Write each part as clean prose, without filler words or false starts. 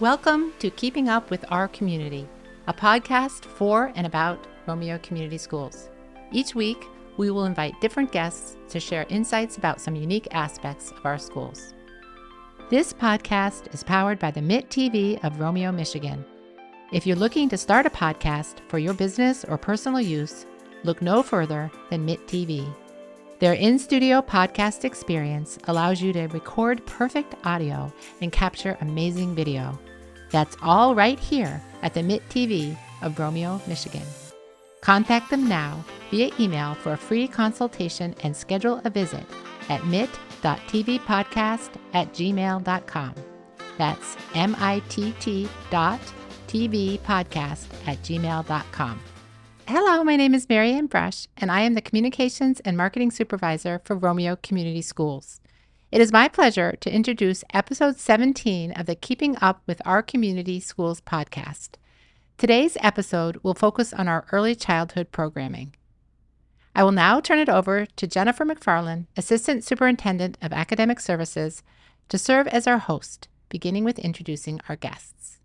Welcome to Keeping Up with Our Community, a podcast for and about Romeo Community Schools. Each week, we will invite different guests to share insights about some unique aspects of our schools. This podcast is powered by the MIT TV of Romeo, Michigan. If you're looking to start a podcast for your business or personal use, look no further than MIT TV. Their in-studio podcast experience allows you to record perfect audio and capture amazing video. That's all right here at the MIT TV of Romeo, Michigan. Contact them now via email for a free consultation and schedule a visit at mit.tvpodcast@gmail.com. That's mitt.tvpodcast@gmail.com. Hello, my name is Mary Ann Brush, and I am the Communications and Marketing Supervisor for Romeo Community Schools. It is my pleasure to introduce episode 17 of the Keeping Up with Our Community Schools podcast. Today's episode will focus on our early childhood programming. I will now turn it over to Jennifer McFarland, Assistant Superintendent of Academic Services, to serve as our host, beginning with introducing our guests.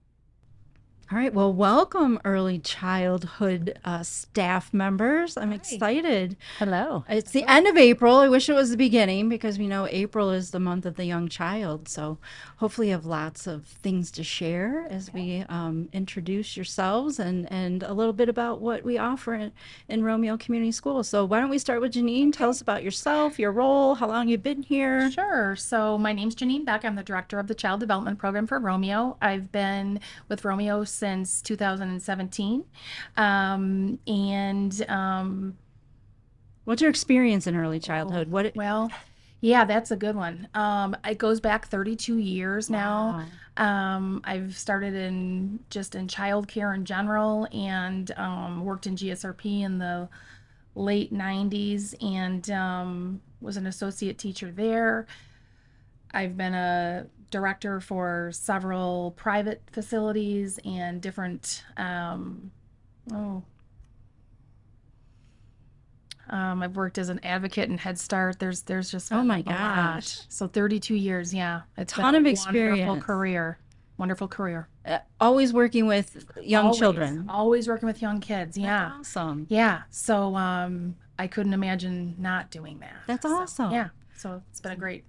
All right. Well, welcome, early childhood staff members. I'm excited. Hello. It's the end of April. I wish it was the beginning because we know April is the month of the young child. So hopefully you have lots of things to share as we introduce yourselves and a little bit about what we offer in Romeo Community Schools. So why don't we start with Janine? Tell us about yourself, your role, how long you've been here. Sure. So my name's Janine Beck. I'm the director of the Child Development Program for Romeo. I've been with Romeo since 2017. What's your experience in early childhood? Well, yeah, that's a good one. It goes back 32 years now. Wow. I've started in childcare in general and worked in GSRP in the late 90s and was an associate teacher there. I've been a director for several private facilities and different I've worked as an advocate in Head Start. There's just Oh my a gosh. lot. So 32 years, yeah. It's Ton been of a experience. Wonderful career. Always working with young Always, children. Always working with young kids. Yeah. That's awesome. Yeah. So I couldn't imagine not doing that. That's So, awesome. yeah. So it's been a great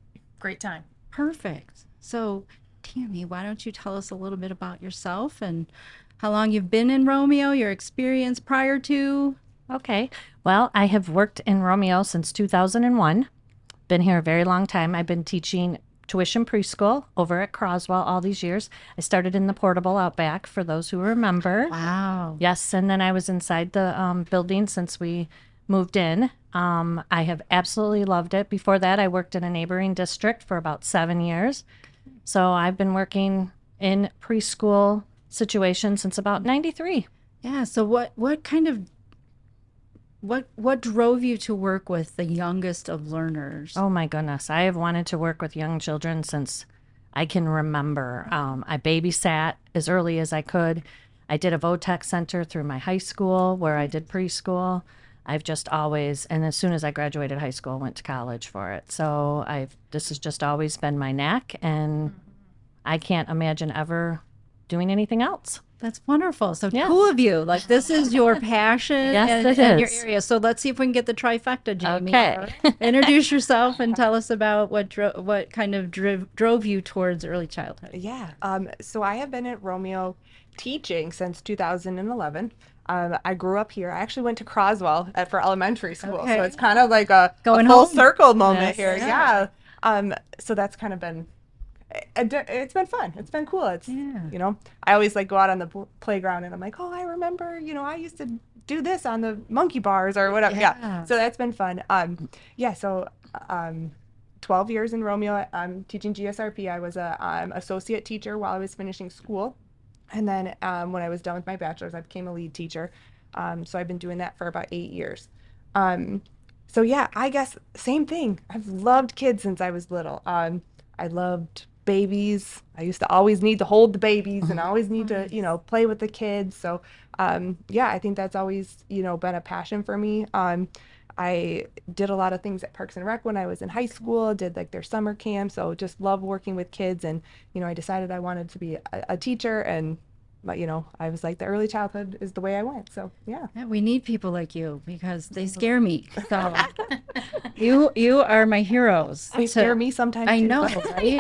time. Perfect. So, Tammy, why don't you tell us a little bit about yourself and how long you've been in Romeo, your experience prior to? Okay. Well, I have worked in Romeo since 2001. Been here a very long time. I've been teaching tuition preschool over at Croswell all these years. I started in the portable out back, for those who remember. Wow. Yes, and then I was inside the building since we moved in. I have absolutely loved it. Before that, I worked in a neighboring district for about 7 years. So I've been working in preschool situations since about 93. Yeah. So what drove you to work with the youngest of learners? Oh my goodness. I have wanted to work with young children since I can remember. I babysat as early as I could. I did a VOTEC center through my high school where I did preschool. I've just always, and as soon as I graduated high school, went to college for it. So this has just always been my knack, and I can't imagine ever doing anything else. That's wonderful. So Yes. two of you, like this is your passion Yes, and it your is. area. So let's see if we can get the trifecta, Jamie. Okay. Introduce yourself and tell us about what kind of drove you towards early childhood. Yeah, so I have been at Romeo teaching since 2011. I grew up here. I actually went to Croswell for elementary school, Okay. so it's kind of like a Going full home. circle moment Yes. here. Yeah. So that's kind of been, it's been fun. It's been cool. It's, Yeah. I always like go out on the playground and I'm like, oh, I remember, I used to do this on the monkey bars or whatever. Yeah. So that's been fun. 12 years in Romeo. I'm teaching GSRP. I was a associate teacher while I was finishing school. And then when I was done with my bachelor's, I became a lead teacher. So I've been doing that for about 8 years. So yeah, I guess same thing. I've loved kids since I was little. I loved babies. I used to always need to hold the babies and always need to, play with the kids. So I think that's always, been a passion for me. I did a lot of things at Parks and Rec when I was in high school, did like their summer camp. So just love working with kids. And, I decided I wanted to be a teacher, and but I was like, the early childhood is the way I went. So yeah. Yeah, we need people like you because they scare me. So you are my heroes. They scare me sometimes I too, know, but- right?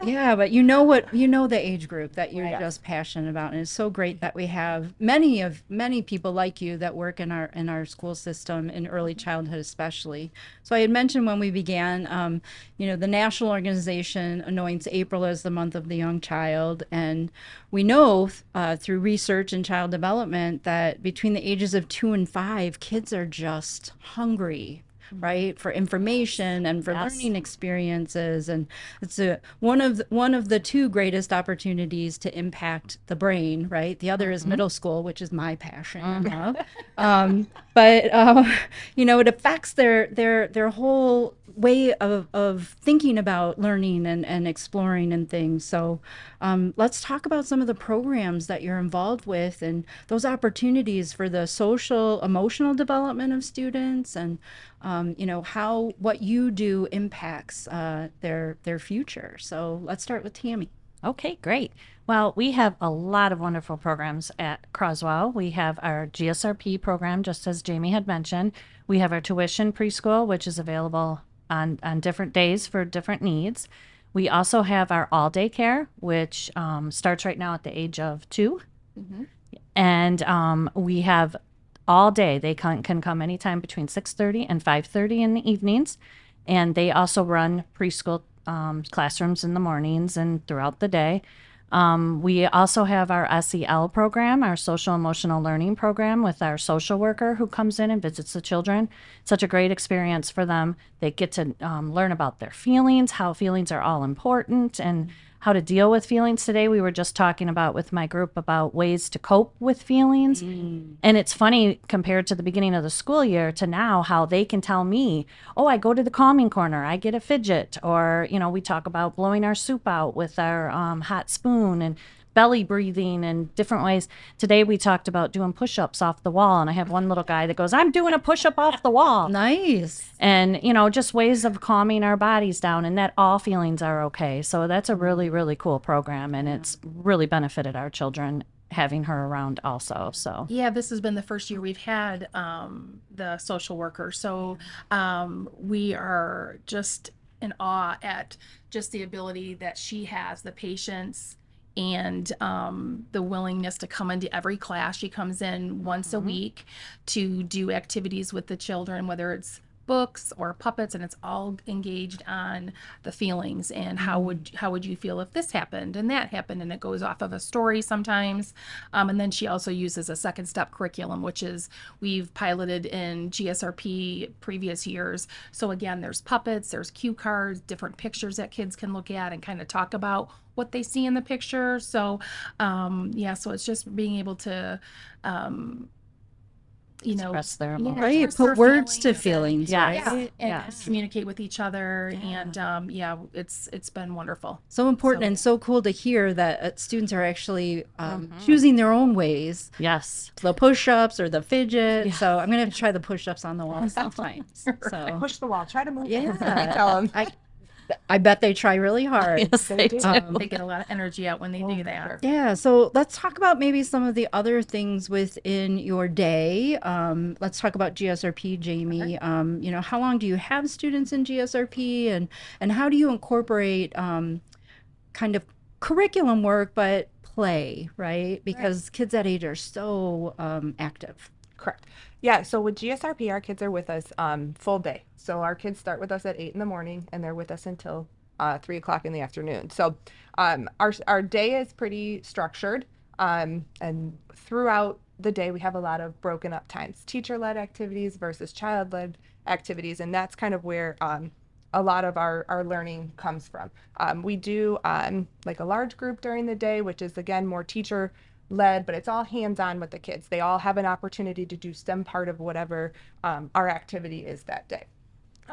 Yeah, but you know the age group that you're just passionate about, and it's so great that we have many people like you that work in our school system in early childhood especially. So I had mentioned when we began, the national organization anoints April as the month of the young child, and we know through research and child development that between the ages of 2 and 5, kids are just hungry, right, for information and for learning experiences, and it's one of the two greatest opportunities to impact the brain, right? The other is middle school, which is my passion. But it affects their whole way of thinking about learning and exploring and things. So let's talk about some of the programs that you're involved with and those opportunities for the social emotional development of students, and how what you do impacts their future. So let's start with Tammy. Okay, great. Well, we have a lot of wonderful programs at Croswell. We have our GSRP program, just as Jamie had mentioned. We have our tuition preschool, which is available on different days for different needs. We also have our all-day care, which starts right now at the age of 2. Mm-hmm. And we have all day. They can come anytime between 6:30 and 5:30 in the evenings. And they also run preschool classrooms in the mornings and throughout the day. We also have our SEL program, our social emotional learning program, with our social worker who comes in and visits the children. Such a great experience for them. They get to learn about their feelings, how feelings are all important, and how to deal with feelings. Today we were just talking about with my group about ways to cope with feelings. And it's funny compared to the beginning of the school year to now how they can tell me, oh, I go to the calming corner, I get a fidget, or, we talk about blowing our soup out with our hot spoon and belly breathing and different ways. Today we talked about doing push-ups off the wall, and I have one little guy that goes, I'm doing a push-up off the wall. Nice. And, just ways of calming our bodies down, and that all feelings are okay. So that's a really, really cool program, and it's really benefited our children having her around also. So yeah, this has been the first year we've had the social worker. So we are just in awe at just the ability that she has, the patience and the willingness to come into every class. She comes in once a week to do activities with the children, whether it's books or puppets, and it's all engaged on the feelings and how would you feel if this happened and that happened, and it goes off of a story sometimes. And then she also uses a second step curriculum, which is we've piloted in GSRP previous years. So again, there's puppets, there's cue cards, different pictures that kids can look at and kind of talk about what they see in the picture. So so it's just being able to express their emotions. Right, express put their words to feelings, Yes. right? and communicate with each other. And it's been wonderful. So important and so cool to hear that students are actually choosing their own ways. Yes. The push-ups or the fidget. So I'm gonna have to try the push-ups on the wall sometimes. So Push the wall. Try to move. yeah, Tell them. I bet they try really hard. Yes, they do. They get a lot of energy out when they do that. Yeah, so let's talk about maybe some of the other things within your day. Let's talk about GSRP, Jamie. How long do you have students in GSRP, and how do you incorporate kind of curriculum work but play, right? Because kids that age are so active. Correct. Yeah, so with GSRP, our kids are with us full day. So our kids start with us at 8 in the morning, and they're with us until 3 o'clock in the afternoon. So our day is pretty structured, and throughout the day we have a lot of broken up times, teacher-led activities versus child-led activities, and that's kind of where a lot of our learning comes from. We do like a large group during the day, which is again more teacher-led, but it's all hands-on with the kids. They all have an opportunity to do some part of whatever our activity is that day.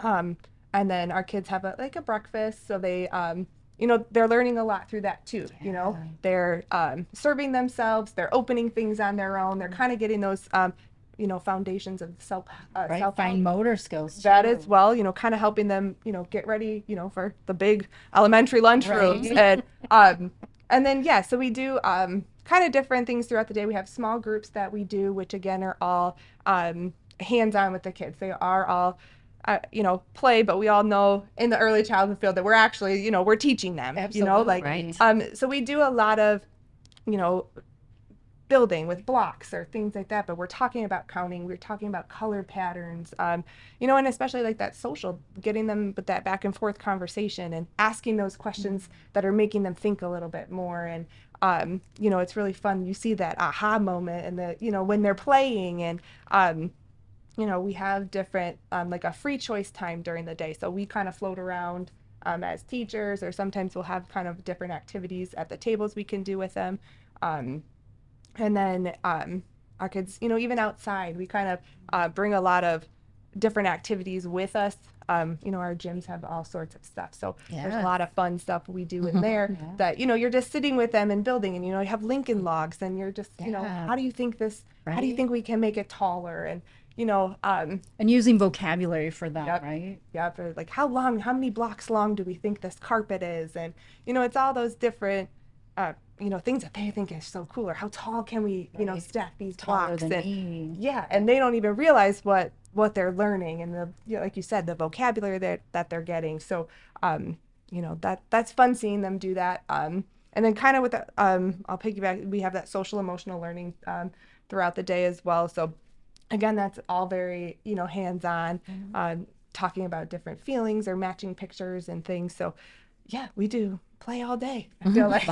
And then our kids have a breakfast, so they they're learning a lot through that too. They're serving themselves, they're opening things on their own, they're kind of getting those foundations of self Fine motor skills. that too. as well, kind of helping them, get ready, for the big elementary lunchrooms. And then, so we do kind of different things throughout the day. We have small groups that we do, which again are all hands-on with the kids. They are all, play, but we all know in the early childhood field that we're actually, we're teaching them, Absolutely. Right. so we do a lot of, building with blocks or things like that, but we're talking about counting, we're talking about color patterns, and especially like that social, getting them with that back and forth conversation and asking those questions that are making them think a little bit more. And it's really fun. You see that aha moment and when they're playing, and we have different like a free choice time during the day, so we kind of float around as teachers, or sometimes we'll have kind of different activities at the tables we can do with them. And then our kids, even outside, we kind of bring a lot of different activities with us. Our gyms have all sorts of stuff. So there's a lot of fun stuff we do in there that, you're just sitting with them and building, and, you have Lincoln logs, and you're just, how do you think how do you think we can make it taller? And, and using vocabulary for them, Yep. right? Yeah, for like how many blocks long do we think this carpet is? And, it's all those different things that they think is so cool, or how tall can we, stack these Taller blocks? than And me. yeah, and they don't even realize what they're learning, and like you said, the vocabulary that they're getting. So, that's fun seeing them do that. And then kind of with the, I'll piggyback, we have that social emotional learning throughout the day as well. So again, that's all very, hands-on, talking about different feelings or matching pictures and things. So yeah, we do play all day. I feel like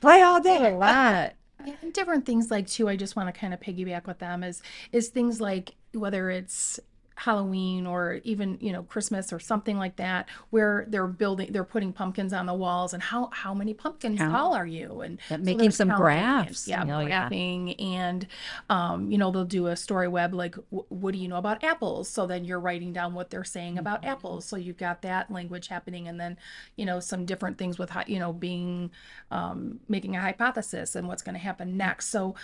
play all day. A lot. Yeah, and different things like too, I just want to kind of piggyback with them is things like whether it's Halloween or even, Christmas or something like that, where they're putting pumpkins on the walls, and how many pumpkins tall are you? And Making there's some counting graphs. and, graphing, and they'll do a story web like, what do you know about apples? So then you're writing down what they're saying about apples. So you've got that language happening, and then some different things with being making a hypothesis and what's going to happen next. So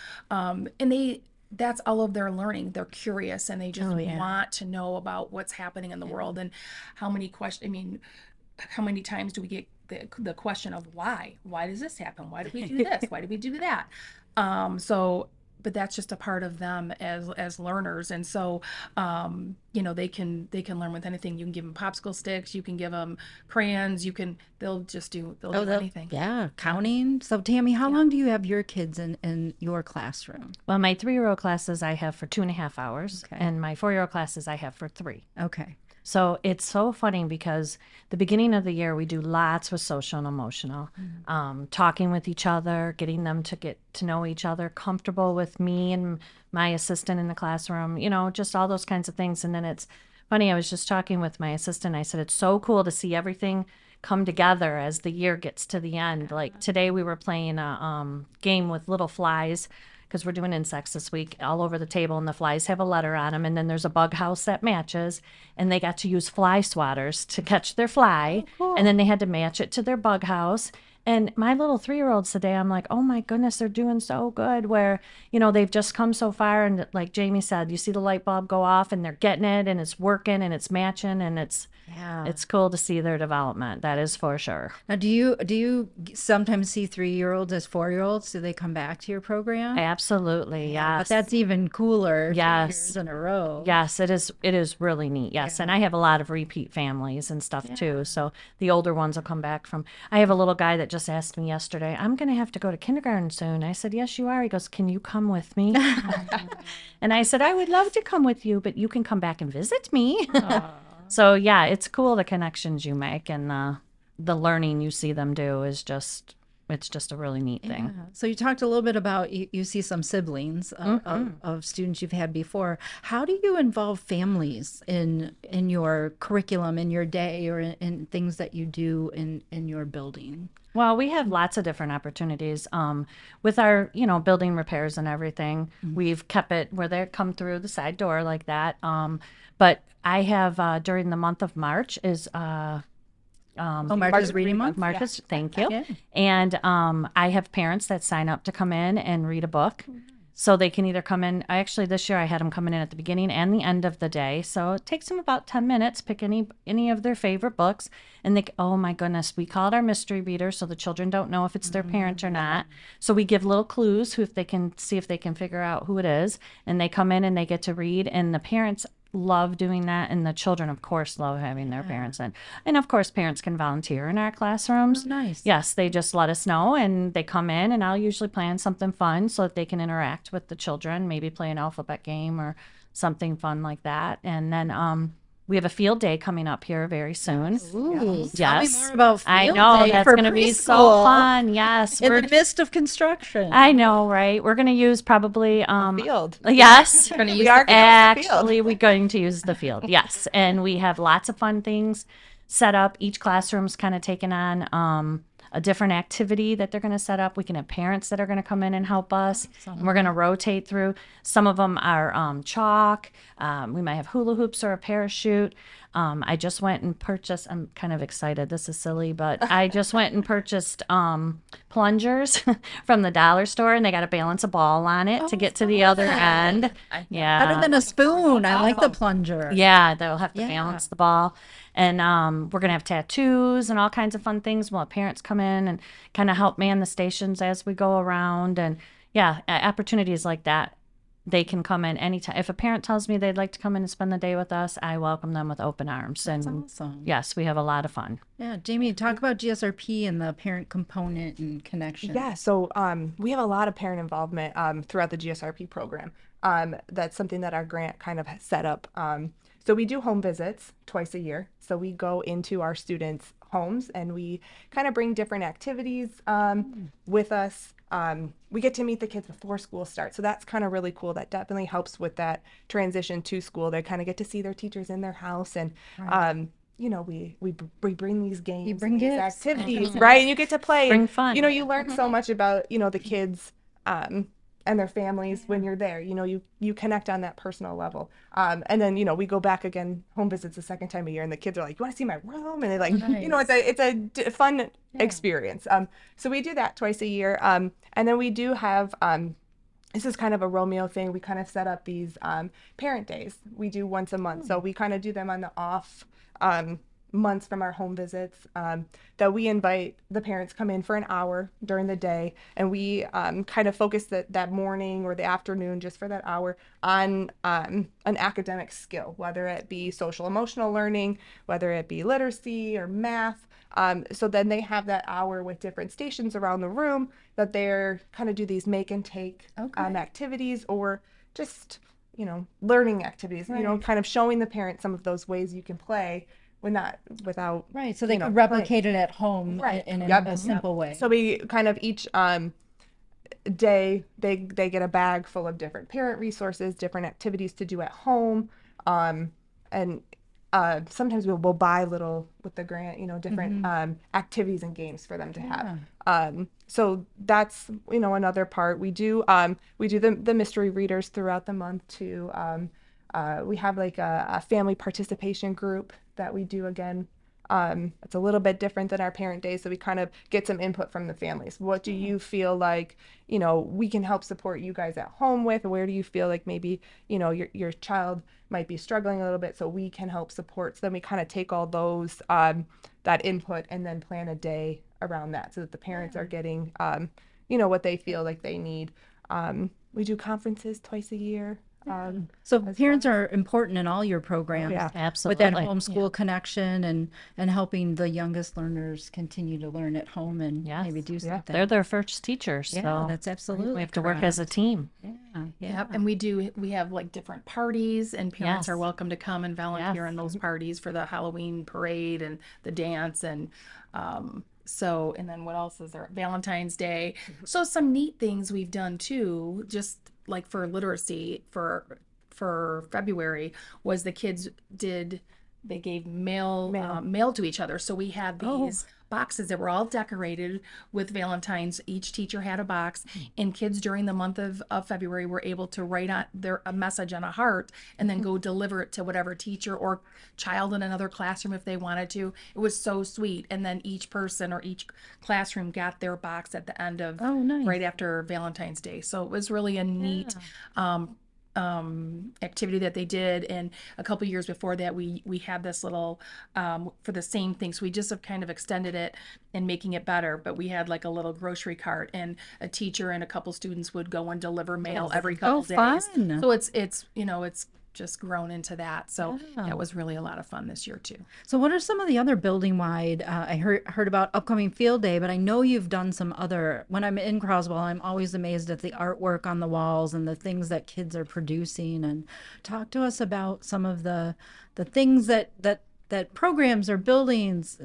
that's all of their learning. They're curious, and they just want to know about what's happening in the world. And how many times do we get the question of why does this happen? Why do we do this? Why do we do that? But that's just a part of them as learners. And so, they can learn with anything. You can give them popsicle sticks, you can give them crayons, they'll do anything. Yeah, counting. So Tammy, how long do you have your kids in your classroom? Well, my 3-year-old classes I have for 2.5 hours, and my 4-year-old classes I have for 3. Okay. So it's so funny because the beginning of the year, we do lots with social and emotional, talking with each other, getting them to get to know each other, comfortable with me and my assistant in the classroom, just all those kinds of things. And then it's funny, I was just talking with my assistant. I said, it's so cool to see everything come together as the year gets to the end. Like today we were playing a game with little flies, because we're doing insects this week, all over the table, and the flies have a letter on them, and then there's a bug house that matches, and they got to use fly swatters to catch their fly, and then they had to match it to their bug house. And my little 3-year-olds today, I'm like, oh my goodness, they're doing so good, where, they've just come so far, and like Jamie said, you see the light bulb go off, and they're getting it, and it's working, and it's matching, and it's cool to see their development. That is for sure. Now, do you sometimes see 3-year-olds as 4-year-olds? Do they come back to your program? Absolutely, yes. But that's even cooler. 2 Yes. years in a row. Yes, it is. It is really neat. Yes, and I have a lot of repeat families and stuff too. So the older ones will come back from. I have a little guy that just asked me yesterday, I'm going to have to go to kindergarten soon. I said, yes, you are. He goes, can you come with me? And I said, I would love to come with you, but you can come back and visit me. So yeah, it's cool, the connections you make, and the learning you see them do is just, it's just a really neat thing. Yeah. So you talked a little bit about you see some siblings of students you've had before. How do you involve families in your curriculum, in your day, or in things that you do in your building? Well, we have lots of different opportunities with our, building repairs and everything. We've kept it where they come through the side door like that. But I have during the month of March is March Reading Month. Marcus, thank you. Yeah. And I have parents that sign up to come in and read a book. So they can either come in. This year I had them coming in at the beginning and the end of the day. So it takes them about 10 minutes, pick any of their favorite books. And oh my goodness, we call it our mystery reader. So the children don't know if it's their parent or not. So we give little clues if they can figure out who it is. And they come in and they get to read. And the parents love doing that, and the children of course love having their parents in, and of course parents can volunteer in our classrooms. Nice. Yes, they just let us know and they come in, and I'll usually plan something fun so that they can interact with the children, maybe play an alphabet game or something fun like that. And then we have a field day coming up here very soon. Ooh, Yes. Tell me more about field I know day that's for going to be so preschool fun. Yes, in the midst of construction. I know, right? We're going to use probably Field. Yes. We're going to use We are gonna use the field. Actually, we're going to use the field. Yes. And we have lots of fun things set up. Each classroom's kind of taken on a different activity that they're going to set up. We can have parents that are going to come in and help us. And we're going to rotate through. Some of them are chalk. We might have hula hoops or a parachute. I just went and purchased, I'm kind of excited. This is silly, but I just went and purchased plungers from the dollar store, and they got to balance a ball on it to get to the other end. Yeah. Better than a spoon. I like the plunger. Yeah, they'll have to balance the ball. And we're going to have tattoos and all kinds of fun things. We'll have parents come in and kind of help man the stations as we go around. And yeah, opportunities like that. They can come in anytime. If a parent tells me they'd like to come in and spend the day with us, I welcome them with open arms. That's and awesome. yes, we have a lot of fun. Yeah, Jamie, talk about GSRP and the parent component and connection. Yeah, so we have a lot of parent involvement throughout the GSRP program. That's something that our grant kind of has set up. So we do home visits twice a year. So we go into our students' homes and we kind of bring different activities with us. We get to meet the kids before school starts. So that's kind of really cool. That definitely helps with that transition to school. They kind of get to see their teachers in their house. And, you know, we bring these games, You bring these gifts. activities, right? And you get to play. Bring fun. You know, you learn so much about, you know, the kids and their families when you're there. You know, you connect on that personal level. And then, you know, we go back again, home visits the second time a year, and the kids are like, you want to see my room? And they're like, you know, it's a fun experience. So we do that twice a year. And then we do have, this is kind of a Romeo thing. We kind of set up these parent days. We do once a month. So we kind of do them on the off months from our home visits, that we invite the parents come in for an hour during the day, and we kind of focus that morning or the afternoon, just for that hour, on an academic skill, whether it be social emotional learning, whether it be literacy or math. So then they have that hour with different stations around the room that they're kind of do these make and take activities, or just, you know, learning activities, you know, kind of showing the parents some of those ways you can play without Right, so they you know, can replicate it at home Right. in Yep. a simple way. So we kind of each day they get a bag full of different parent resources, different activities to do at home, and sometimes we'll buy little with the grant, you know, different activities and games for them to have. So that's, you know, another part. We do the mystery readers throughout the month too. We have like a family participation group that we do again. It's a little bit different than our parent days, so we kind of get some input from the families. What do you feel like, you know, we can help support you guys at home with? Where do you feel like maybe, you know, your child might be struggling a little bit, so we can help support? So then we kind of take all those that input and then plan a day around that, so that the parents are getting you know, what they feel like they need. We do conferences twice a year. So parents are important in all your programs. Yeah, absolutely. With that homeschool connection and helping the youngest learners continue to learn at home and maybe do something. They're their first teachers. Yeah, so that's absolutely we have to work as a team. Yeah. Yep. And we have like different parties, and parents are welcome to come and volunteer in those parties for the Halloween parade and the dance, and so, and then what else is there? Valentine's Day. So some neat things we've done too, just like for literacy for February, was the kids they gave mail to each other. So we had these boxes that were all decorated with Valentine's. Each teacher had a box, and kids during the month of February were able to write on a message on a heart and then go deliver it to whatever teacher or child in another classroom if they wanted to. It was so sweet. And then each person or each classroom got their box at the end of right after Valentine's Day. So it was really a neat activity that they did. And a couple years before that, we had this little for the same thing. So we just have kind of extended it and making it better. But we had like a little grocery cart, and a teacher and a couple students would go and deliver mail every couple days. Fun. So it's just grown into that. So that was really a lot of fun this year too. So what are some of the other building wide, I heard about upcoming field day, but I know you've done some other, when I'm in Croswell, I'm always amazed at the artwork on the walls and the things that kids are producing. And talk to us about some of the things that programs or buildings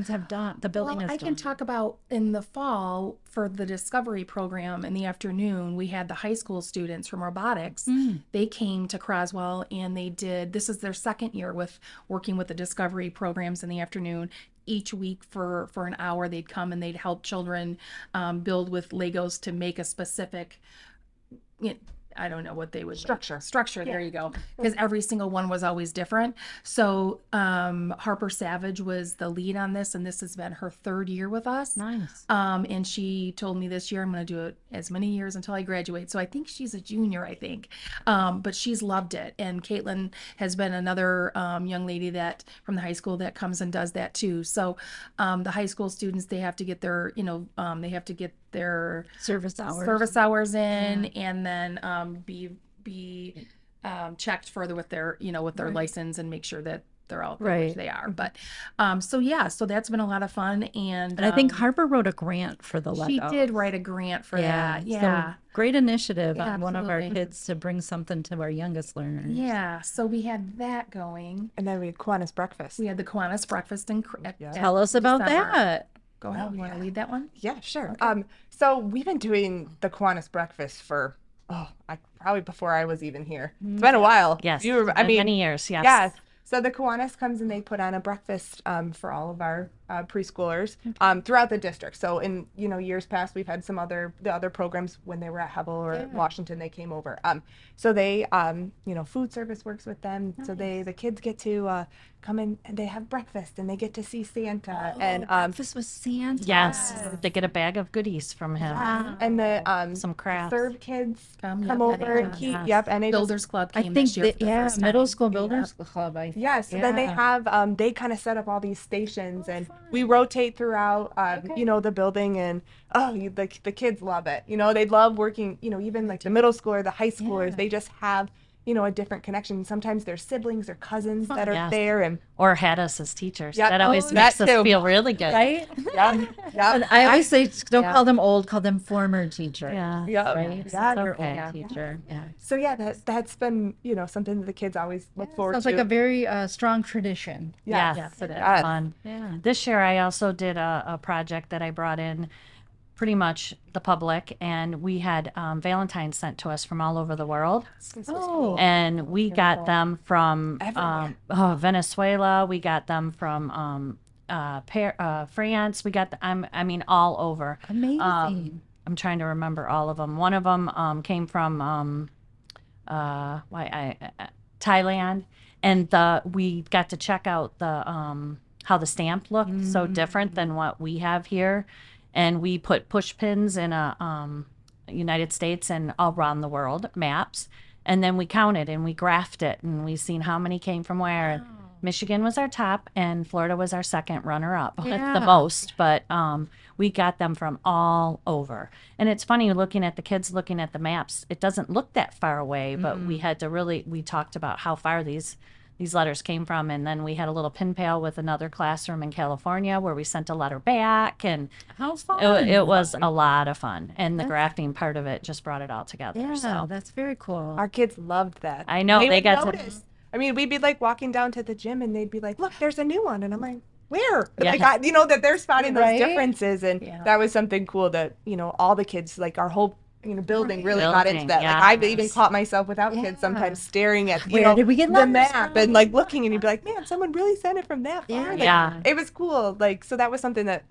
have done, the building has I done. can talk about in the fall for the Discovery program in the afternoon, we had the high school students from robotics. They came to Croswell and this is their second year with working with the Discovery programs in the afternoon. Each week for an hour, they'd come and they'd help children build with Legos to make a specific, I don't know what they would structure. There you go. Because every single one was always different. So Harper Savage was the lead on this, and this has been her third year with us. Nice. And she told me this year I'm going to do it as many years until I graduate. So I think she's a junior, I think. But she's loved it. And Caitlin has been another young lady that from the high school that comes and does that too. So the high school students, they have to get their, their Service hours in, and then be checked further with their license and make sure that they're all which they are. But so that's been a lot of fun. And I think Harper wrote a grant for the Lego. She did write a grant for that. Yeah. So great initiative Yeah, on one of our absolutely. kids to bring something to our youngest learners. Yeah. So we had that going. And then we had Kiwanis breakfast. We had the Kiwanis breakfast and Tell us about that. Go ahead. You want to lead that one? Yeah, sure. So we've been doing the Kiwanis breakfast for probably before I was even here. It's been a while. Yes. Many years. Yes. Yes. So the Kiwanis comes and they put on a breakfast for all of our preschoolers throughout the district. So in years past, we've had the other programs when they were at Hebel or Washington, they came over. So they food service works with them. Nice. So the kids get to come in and they have breakfast and they get to see Santa and breakfast with Santa. Yes. They get a bag of goodies from him. And the some crafts. serve kids come Yep, over and and keep. yes. Yep, and they Builders Club I came think this year for the first time. middle school builders club. I think. Yes, then they have they kind of set up all these stations and we rotate throughout the building and the kids love it. They love working, even like the middle schooler, the high schoolers, they just have a different connection. Sometimes their siblings or cousins that are there and or had us as teachers. Yep. That always Oh, makes that us too. feel really good. Right? yeah. And I always say, don't Yeah. call them old, call them former teacher. Yeah. Yeah. Right? Yeah. Your Okay. old teacher. Yeah. So that's been something that the kids always look forward Sounds to. like a very strong tradition. Yes. Yes, it is. Yes. Fun. Yeah. This year I also did a project that I brought in pretty much the public, and we had Valentines sent to us from all over the world. Oh. And we got them from Everywhere. Venezuela. We got them from France. We got all over. Amazing. I'm trying to remember all of them. One of them came from Thailand, and we got to check out the how the stamp looked so different than what we have here, and we put push pins in United States and all around the world maps, and then we counted and we graphed it and we seen how many came from where. And Michigan was our top and Florida was our second runner up with the most, but we got them from all over. And it's funny looking at the kids looking at the maps, it doesn't look that far away, but we had to we talked about how far these letters came from, and then we had a little pin pal with another classroom in California where we sent a letter back, and How fun. it was a lot of fun, and the graphing part of it just brought it all together. Yeah, So that's very cool. Our kids loved that. I know, they would got to- notice. I mean, we'd be like walking down to the gym and they'd be like, look, there's a new one. And I'm like, where? Yeah. Like, that they're spotting those Right? differences. And that was something cool that, all the kids, like our whole building really got into that. yeah. Like I've even caught myself without kids sometimes staring at Where did we get the numbers map from? and like looking, and you'd be like, man, someone really sent it from that far. Yeah. Like, Yeah. it was cool. Like, so that was something that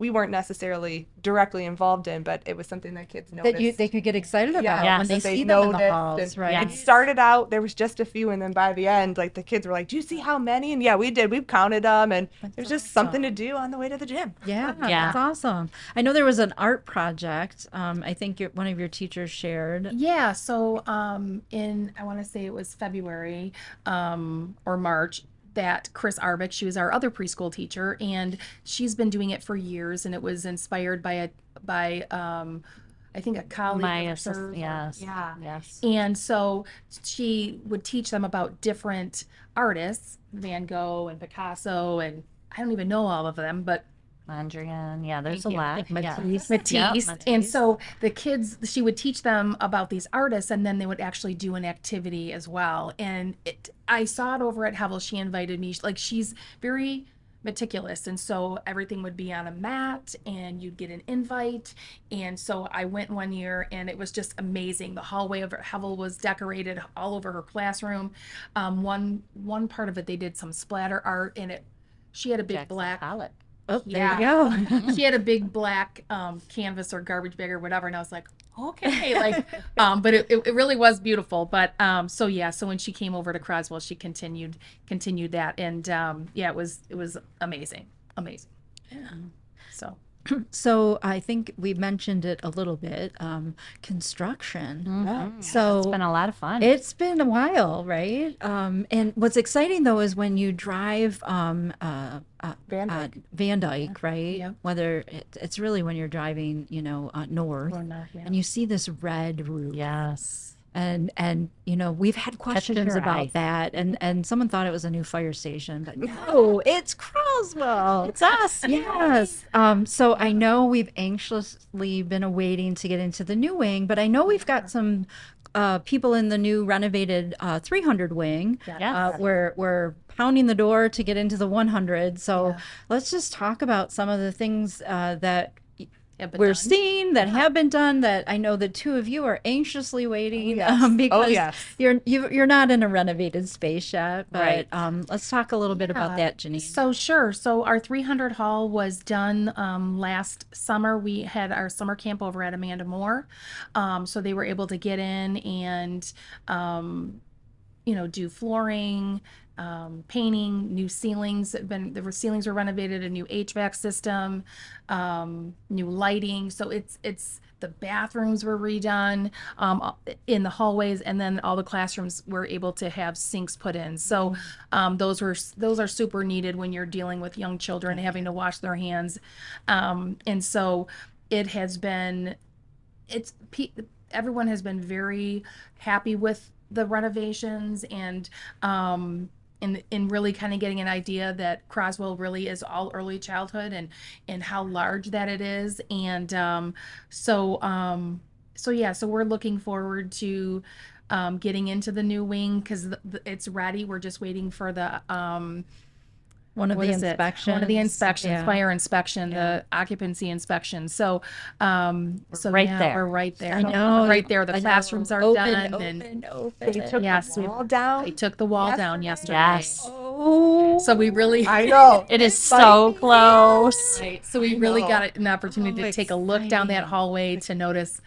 we weren't necessarily directly involved in, but it was something that kids noticed. That they could get excited about Yes. when they that see them in the noticed, halls, and right? It started out, there was just a few, and then by the end, like the kids were like, do you see how many? And yeah, we did. We've counted them, and there's just something to do on the way to the gym. Yeah, Yeah. that's awesome. I know there was an art project. I think one of your teachers shared. Yeah, so in I want to say it was February or March, that Chris Arbic, she was our other preschool teacher, and she's been doing it for years, and it was inspired by I think a colleague My of assistant, hers. yes. Yeah. Yes. And so she would teach them about different artists, Van Gogh and Picasso, and I don't even know all of them, but Mondrian. Yeah, there's a Thank you. lot. Matisse. Matisse. Yep, And Matisse. so the kids, she would teach them about these artists, and then they would actually do an activity as well. And I saw it over at Hevel. She invited me. Like, she's very meticulous, and so everything would be on a mat, and you'd get an invite. And so I went one year, and it was just amazing. The hallway of Hevel was decorated all over her classroom. One part of it, they did some splatter art, and she had a big Jackson black. Pollock. Oh, Yeah. there you go. She had a big black canvas or garbage bag or whatever, and I was like, okay, like, but it really was beautiful. But so when she came over to Croswell, she continued that, and it was amazing. Yeah. So I think we mentioned it a little bit. Construction. Mhm. So It's been a lot of fun. it's been a while, right? And what's exciting though is when you drive Van Dyke. Van Dyke, right? Yep. Whether it's really when you're driving, north, and you see this red roof. Yes. And we've had questions your about eye. that, and someone thought it was a new fire station, but no, it's Croswell. It's us. Yes. So I know we've anxiously been awaiting to get into the new wing, but I know we've got some people in the new renovated 300 wing. Yeah. We're pounding the door to get into the 100. So let's just talk about some of the things that we're seeing that have been done, that I know the two of you are anxiously waiting because you're not in a renovated space yet. But Right. let's talk a little bit about that, Janine. So sure. So our 300 hall was done last summer. We had our summer camp over at Amanda Moore, so they were able to get in and do flooring, painting, new ceilings. The ceilings were renovated, a new HVAC system, new lighting. So it's the bathrooms were redone in the hallways, and then all the classrooms were able to have sinks put in. So those are super needed when you're dealing with young children having to wash their hands, and so it has been. Everyone has been very happy with the renovations, and in really kind of getting an idea that Croswell really is all early childhood, and how large that it is. And so we're looking forward to getting into the new wing, because it's ready. We're just waiting for the One of the inspections. fire inspection, the occupancy inspection. So right there. we're right there. I know. Right there. The I know. classrooms are Open. done. They took Yes, the wall down. They took the wall down yesterday. Yes. Oh, So we really, I know. It is so close. right. So we really know. got an opportunity Oh, to take a look down that exciting. hallway to notice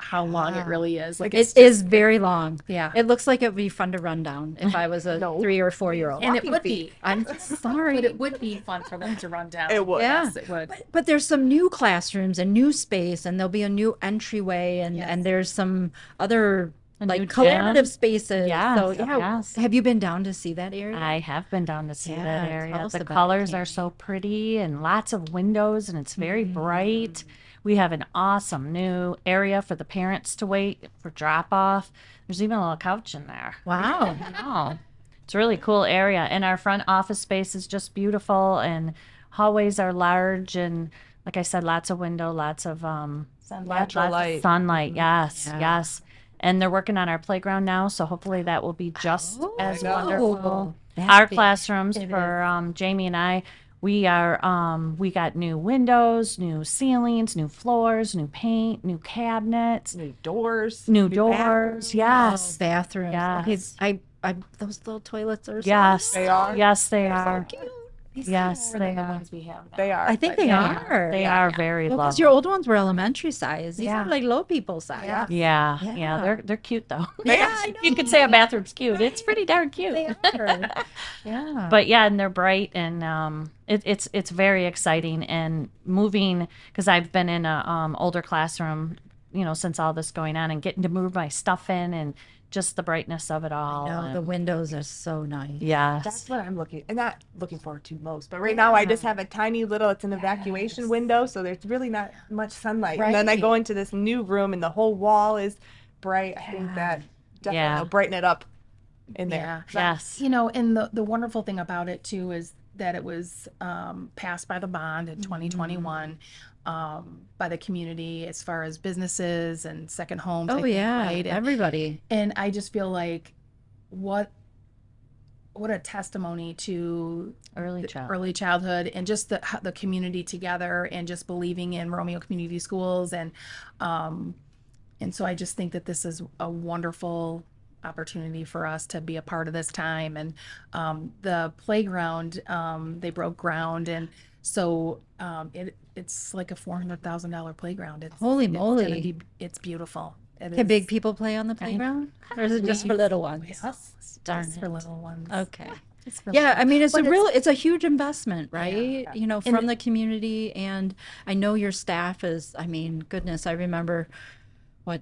how long it really is. Like it is very long. Yeah. It looks like it would be fun to run down if I was a 3 or 4 year old. And it would be. I'm sorry. But it would be fun for them to run down. It would. Yeah. Yes, it would. But there's some new classrooms and new space, and there'll be a new entryway, and there's some other new like gym. collaborative spaces. Yes, So yeah, yes. have you been down to see that area? I have been down to see Yeah, that tell area. us The about it, colors are Tammy. so pretty, and lots of windows, and it's very bright. We have an awesome new area for the parents to wait for drop off. There's even a little couch in there. Wow. Oh, it's a really cool area. And our front office space is just beautiful, and hallways are large, and like I said, lots of window, lots of Natural lots light. of sunlight. Yes, Yeah. yes. And they're working on our playground now, so hopefully that will be just as wonderful. That'd Our be- classrooms for Jamie and I, We got new windows, new ceilings, new floors, new paint, new cabinets, New doors. new bathrooms. doors. Yes. Bathrooms. Yes. Okay, I those little toilets are so Yes. They are? Yes, they are. cute. Yes, they The are. ones we have now. They are. I think but they yeah. are. They are very Well, because lovely. your old ones were elementary size. These Yeah. are like low people size. Yeah. Yeah, Yeah. yeah, they're cute though. Yeah, I You could say a bathroom's cute. It's pretty darn cute. They are. Yeah. But yeah, and they're bright, and it's very exciting. And moving, because I've been in a older classroom, since all this going on, and getting to move my stuff in, and just the brightness of it all. no, and- the windows are so nice. yes. That's what I'm not looking forward to most. But right now I just have a tiny little, it's an evacuation window, so there's really not much sunlight. And then I go into this new room and the whole wall is bright. I think that definitely Yeah. will brighten it up in there. Yeah. Yes. And the wonderful thing about it too is that it was passed by the bond in 2021 by the community as far as businesses and second homes. I Oh think, yeah, right? everybody. And I just feel like what a testimony to Early child. early childhood and just the community together and just believing in Romeo Community Schools and so I just think that this is a wonderful opportunity for us to be a part of this time. And the playground, they broke ground, and so it's like a $400,000 playground. Holy It's gonna moly. it's beautiful. It Can is- big people play on the playground? Or is it just for little ones? Yes, Darn just for it. little ones. Okay. Just for Yeah, little- I mean it's But it's a huge investment, right? And From the community, and I know your staff is, I mean, goodness, I remember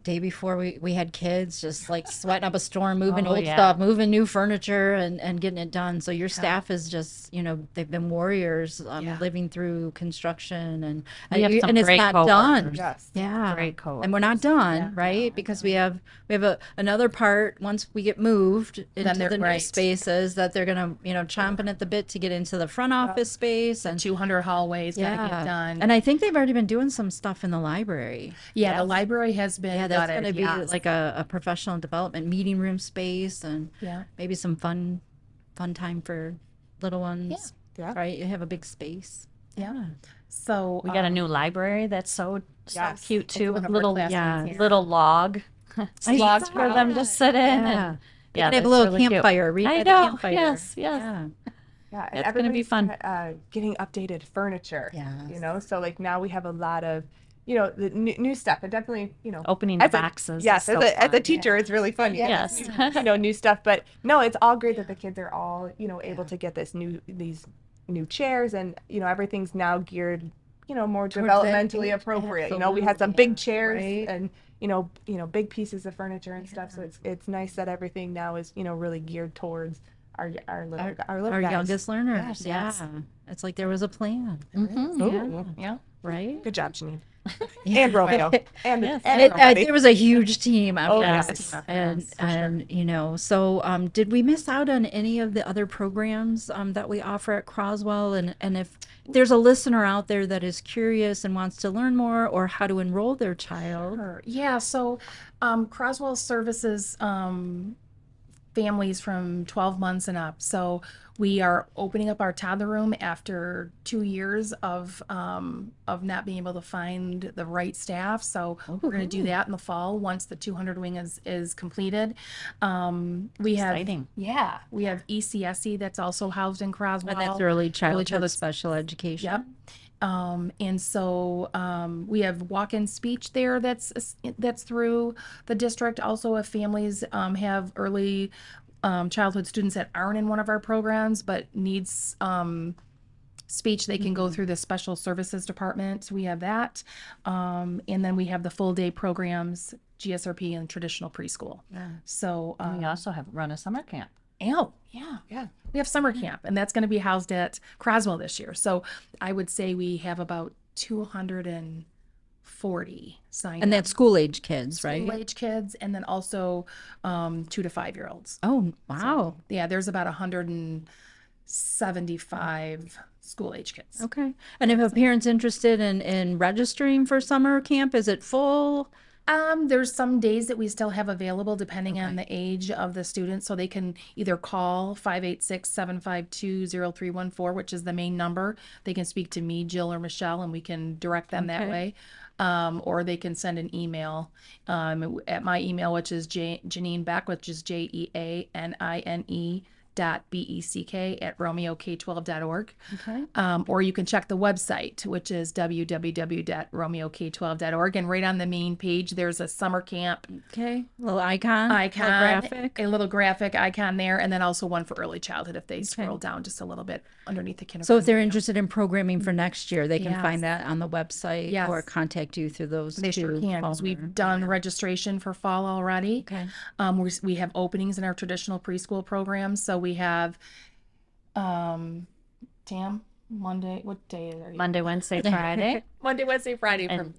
day before we had kids just like sweating up a storm, moving Oh, old yeah. stuff, moving new furniture and getting it done. So your staff is just, they've been warriors Yeah. living through construction and We have some and it's great not done. coworkers. Yes. Yeah. Great coworkers. And we're not done, Yeah. right? Because we have another part once we get moved into they're- the new right. spaces that they're gonna, chomping at the bit to get into the front office space and 200 hallways gotta yeah. get done. And I think they've already been doing some stuff in the library. yeah, the library has been Yeah, that's gutted, going to be yes. like a professional development meeting room space and Yeah. maybe some fun time for little ones. Yeah. Right? You have a big space. Yeah. So We got a new library that's so Yes. cute too, one with of our little classrooms here. little log logs for them to sit in. Yeah. And, They yeah, can have a that's little really cute. campfire. Read I by the know. campfire. Yes. Yes. Yeah. Yeah, It's gonna be everybody's, fun. Getting updated furniture. Yes. So like now we have a lot of, the new stuff. And definitely, Opening the as a- boxes. Yes, is as so a fun. teacher, it's really fun. You get Yes. new stuff. But no, it's all great that the kids are all, able to get these new chairs, and everything's now geared, more Towards that developmentally age, appropriate. We had some big chairs right. and big pieces of furniture and stuff. So it's nice that everything now is really geared towards our little Our guys. youngest learners. Yes, Yeah. yes. It's like there was a plan. Ooh. Yeah. Right? Good job, Janine. And Romeo. And, Yes. and It, everybody. there was a huge team after yes. this. Yes, And for sure. so did we miss out on any of the other programs that we offer at Croswell? And if there's a listener out there that is curious and wants to learn more or how to enroll their child, Sure. Yeah. So Croswell services families from 12 months and up. So we are opening up our toddler room after 2 years of not being able to find the right staff. So we're going to do that in the fall once the 200 wing is completed. We have Exciting. we have ECSE that's also housed in Croswell. and that's early childhood childhood- special education. Yep. And so we have walk-in speech there that's through the district. Also, if families have early childhood students that aren't in one of our programs but needs speech, they can go through the special services department. We have that. And then we have the full day programs, GSRP and traditional preschool. So We also have run a summer camp. yeah. We have summer camp, and that's going to be housed at Croswell this year. So I would say we have about 240 signed And up. that's school age kids, right? School-age kids, and then also 2 to 5 year olds. Oh, wow. Yeah, there's about 175 school-age kids. Okay. And if a parent's interested in registering for summer camp, is it full? There's some days that we still have available depending on the age of the student. So they can either call 586-752-0314, which is the main number. They can speak to me, Jill, or Michelle, and we can direct them that way. Or they can send an email at my email, which is Janine Beck, which is JeaNine .beck@romeok12.org. Okay. Or you can check the website, which is www.romeok12.org. And right on the main page, there's a summer camp Okay. Little icon. icon, graphic. a little graphic icon there, and then also one for early childhood if they scroll down just a little bit underneath the kindergarten. So if they're interested in programming for next year, they can Yes. find that on the website Yes. or contact you through those They sure two can, because we've done registration for fall already. Okay. We have openings in our traditional preschool programs. So we have, Tam, Monday, what day are you? Monday, Wednesday, Friday. Monday, Wednesday, Friday. And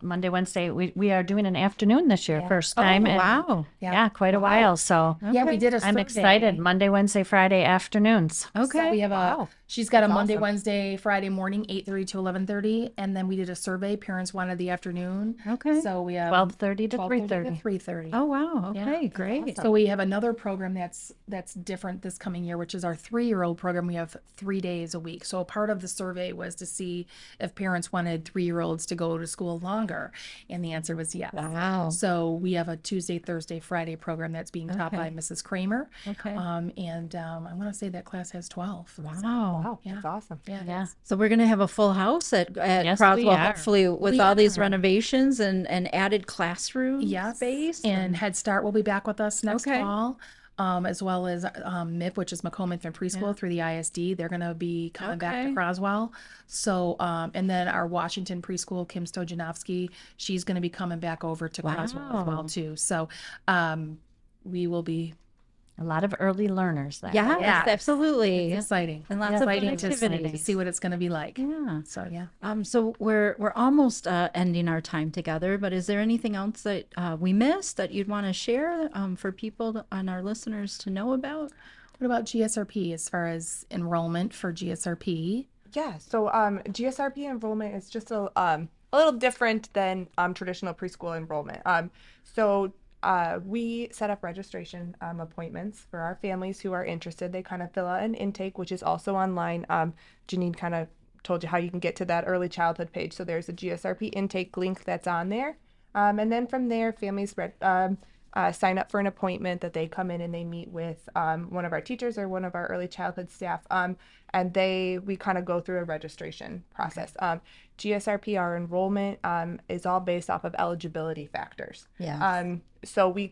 Monday, Wednesday, we are doing an afternoon this year, first time. in- Wow. Yeah, quite a while. So Yeah, we did a I'm survey. excited. Monday, Wednesday, Friday afternoons. Okay. So we have she's got a Monday, awesome. Wednesday, Friday morning, 8:30 to 11:30. And then we did a survey. Parents wanted the afternoon. Okay. So we have 12:30 to 12:30 3:30. 3:30. Oh, wow. Yeah. Okay. Great. So we have another program that's different this coming year, which is our 3-year-old program. We have 3 days a week. So a part of the survey was to see if parents wanted 3-year-olds to go to school longer, and the answer was yes. Wow. So we have a Tuesday, Thursday, Friday program that's being taught by Mrs. Kramer. Okay. And I want to say that class has 12. Wow. Wow, that's awesome. Yeah. Yeah. So we're going to have a full house at Yes, we Croswell, are. hopefully with all these renovations and added classroom Yes. space. And Head Start will be back with us next Okay. fall. As well as MIP, which is Macomb Infant Preschool through the ISD. They're going to be coming back Okay. to Croswell. So, and then our Washington preschool, Kim Stojanowski, she's going to be coming back over to Croswell as Wow. well, too. So, we will be A lot of early learners there. Yes, Yeah. absolutely. exciting. And lots of fun exciting to activities. see what it's going to be like. Yeah. So, yeah. So we're almost ending our time together, but is there anything else that we missed that you'd want to share for people and our listeners to know about? What about GSRP as far as enrollment for GSRP? Yeah, so GSRP enrollment is just a little different than traditional preschool enrollment. So we set up registration appointments for our families who are interested. They kind of fill out an intake, which is also online. Janine kind of told you how you can get to that early childhood page. So there's a GSRP intake link that's on there. And then from there, families sign up for an appointment that they come in and they meet with one of our teachers or one of our early childhood staff. And we kind of go through a registration process. GSRP, our enrollment is all based off of eligibility factors. Yeah. So we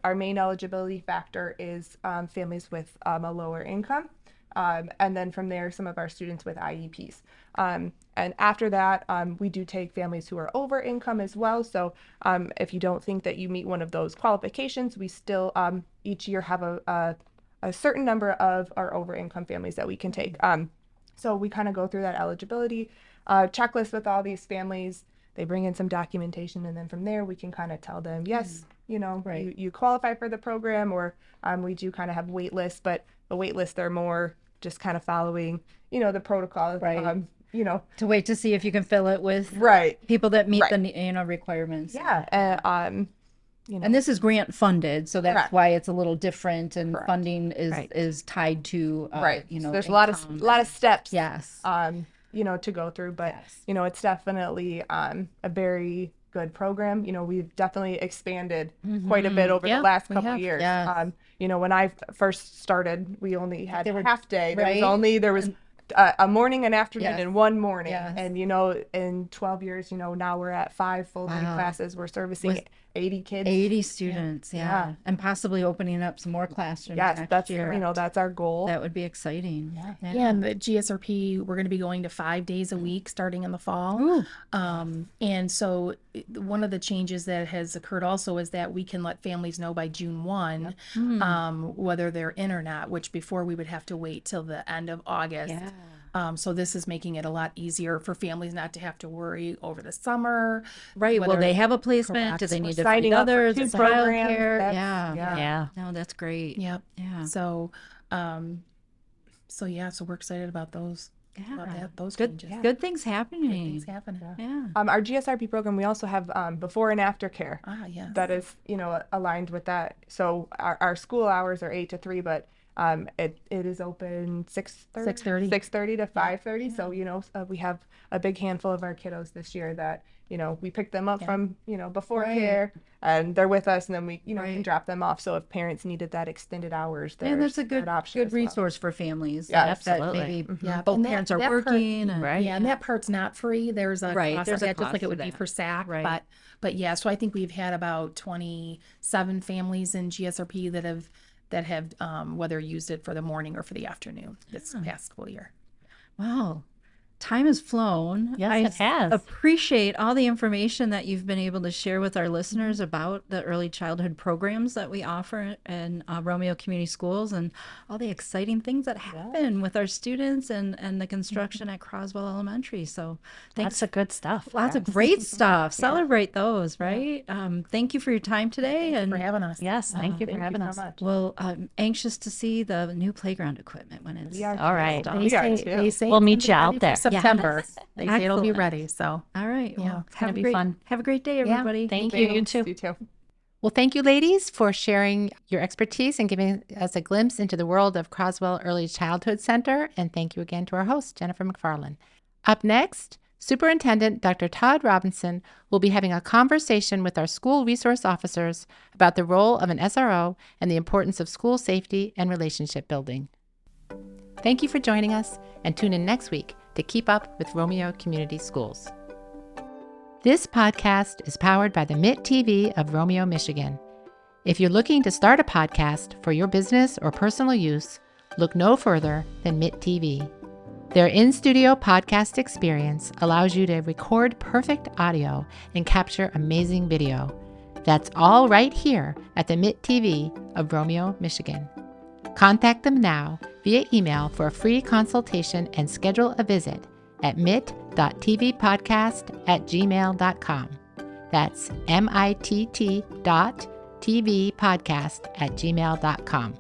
our main eligibility factor is families with a lower income. And then from there, some of our students with IEPs. And after that, we do take families who are over income as well. So if you don't think that you meet one of those qualifications, we still each year have a certain number of our over income families that we can take. So we kind of go through that eligibility checklist with all these families. They bring in some documentation, and then from there we can kind of tell them, yes, you qualify for the program, or we do kind of have wait lists, but the wait lists are more just kind of following, the protocol. Right. To wait to see if you can fill it with people that meet the requirements. Yeah. And this is grant funded, so that's Correct. why it's a little different, and Correct. funding is tied to There's a lot of steps. Yes. To go through, but it's definitely a very good program. We've definitely expanded quite a bit over the last couple of years. Yes. When I first started, we only had half day. right? There was a morning and afternoon Yes. and one morning. Yes. And in 12 years, now we're at 5 full day classes. We're servicing 80 kids. 80 students, yeah. Yeah. And possibly opening up some more classrooms Yes, next that's year. that's our goal. That would be exciting. Yeah, and the GSRP, we're going to be going to 5 days a week starting in the fall. Ooh. And so one of the changes that has occurred also is that we can let families know by June 1 whether they're in or not, which before we would have to wait till the end of August. Yeah. So this is making it a lot easier for families not to have to worry over the summer. Right. Will whether- they have a placement? Do Correct. they need to Signing find up for others? two Is it programs, childcare? that's- Yeah. Yeah. No, that's great. Yep. Yeah. So, so we're excited about those. Yeah. those Good, changes. good things happening. Things happening. Yeah. Our GSRP program, we also have before and after care. Yes. That is, aligned with that. So our school hours are 8 to 3, but it is open 6:30 to 5:30. So, we have a big handful of our kiddos this year that, we pick them up from, before care, and they're with us, and then we, can drop them off. So if parents needed that extended hours, there's And that's a good that option as well. resource for families. Yeah, that absolutely. maybe Yeah, both and parents are that part- working. And, Right. Yeah, and that part's not free. There's a Right, cost there's on a that, just like cost it would to be that. for SAC. Right. But yeah, so I think we've had about 27 families in GSRP that have whether used it for the morning or for the afternoon this past school year. Wow. Time has flown. Yes, I it has. appreciate all the information that you've been able to share with our listeners about the early childhood programs that we offer in Romeo Community Schools, and all the exciting things that happen with our students and the construction at Croswell Elementary. So Lots of good stuff. lots of great stuff. Celebrate those, right? Thank you for your time today. Thanks And for having us. Yes, thank you for Thank having you us. so much. well, I'm anxious to see the new playground equipment when it's We are All right. too. They We are say, too. they say We'll it's meet gonna you be ready out for there. September. They say it'll be Excellent. ready. So all right. Yeah, Well, it's gonna be fun. Have a great day, Yeah, everybody. Thank you. You too. You too. Well, thank you, ladies, for sharing your expertise and giving us a glimpse into the world of Croswell Early Childhood Center. And thank you again to our host, Jennifer McFarland. Up next, Superintendent Dr. Todd Robinson will be having a conversation with our school resource officers about the role of an SRO and the importance of school safety and relationship building. Thank you for joining us, and tune in next week to keep up with Romeo Community Schools. This podcast is powered by the MIT TV of Romeo, Michigan. If you're looking to start a podcast for your business or personal use, look no further than MIT TV. Their in-studio podcast experience allows you to record perfect audio and capture amazing video. That's all right here at the MIT TV of Romeo, Michigan. Contact them now via email for a free consultation and schedule a visit at mit.tvpodcast@gmail.com. That's MITT.tvpodcast@gmail.com.